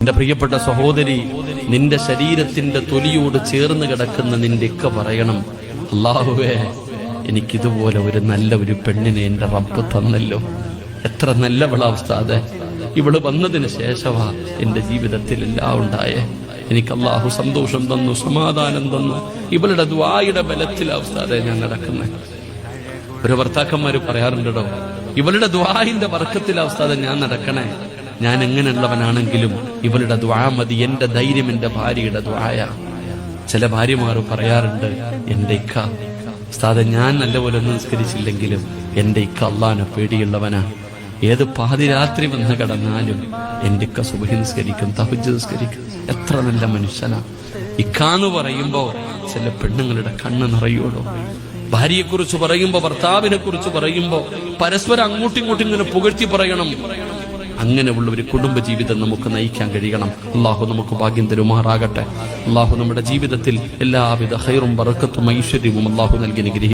എന്റെ പ്രിയപ്പെട്ട സഹോദരി, നിന്റെ ശരീരത്തിന്റെ തൊലിയോട് ചേർന്ന് കിടക്കുന്ന നിന്റെ ഇക്ക പറയണം, അല്ലാഹുവേ, എനിക്കിതുപോലെ ഒരു പെണ്ണിനെ എന്റെ റബ്ബ് തന്നല്ലോ. എത്ര നല്ലവളാ ഉസ്താദേ, ഇവള് വന്നതിന് ശേഷമാ എന്റെ ജീവിതത്തിൽ എല്ലാം ഉണ്ടായേ. എനിക്ക് അല്ലാഹു സന്തോഷം തന്നു, സമാധാനം തന്നു. ഇവളുടെ ദുആയുടെ ബലത്തിലാ ഉസ്താദേ ഞാൻ നടക്കുന്നത്. ഒരു ഭർത്താക്കന്മാര് പറയാറുണ്ടോ, ഇവളുടെ ദുആന്റെ ബർക്കത്തിലാ ഉസ്താദേ ഞാൻ നടക്കണേ. ഞാൻ എങ്ങനെയുള്ളവനാണെങ്കിലും ഇവളുടെ ദുആ മതി, എന്റെ ധൈര്യം എന്റെ ഭാര്യയുടെ ദുആയാ. ചില ഭാര്യമാർ പറയാറുണ്ട്, എന്റെ ഇക്ക ഉസ്താദേ, ഞാൻ നല്ലപോലെ ഒന്നും നിസ്കരിച്ചില്ലെങ്കിലും എന്റെ ഇക്ക അള്ളാനെ പേടിയുള്ളവനാ. ഏത് പാതിരാത്രി വന്ന് കിടന്നാലും എന്റെ ഇക്ക സുബ്ഹി നിസ്കരിക്കും, തഹജ്ജുദ് നിസ്കരിക്കും. എത്ര നല്ല മനുഷ്യനാ. ഇക്കാന്ന് പറയുമ്പോ ചില പെണ്ണുങ്ങളുടെ കണ്ണ് നിറയുള്ളൂ. ഭാര്യയെ കുറിച്ച് പറയുമ്പോ, ഭർത്താവിനെ കുറിച്ച് പറയുമ്പോ പരസ്പരം അങ്ങോട്ടും ഇങ്ങോട്ടും ഇങ്ങനെ പുകഴ്ത്തി പറയണം. അങ്ങനെയുള്ള ഒരു കുടുംബ ജീവിതം നമുക്ക് നയിക്കാൻ കഴിയണം. അള്ളാഹു നമുക്ക് ഭാഗ്യം തരുമാറാകട്ടെ. അള്ളാഹു നമ്മുടെ ജീവിതത്തിൽ എല്ലാവിധ ഖൈറും ബറക്കത്തും ഐശ്വര്യവും അള്ളാഹു നൽകി അനുഗ്രഹിക്കട്ടെ.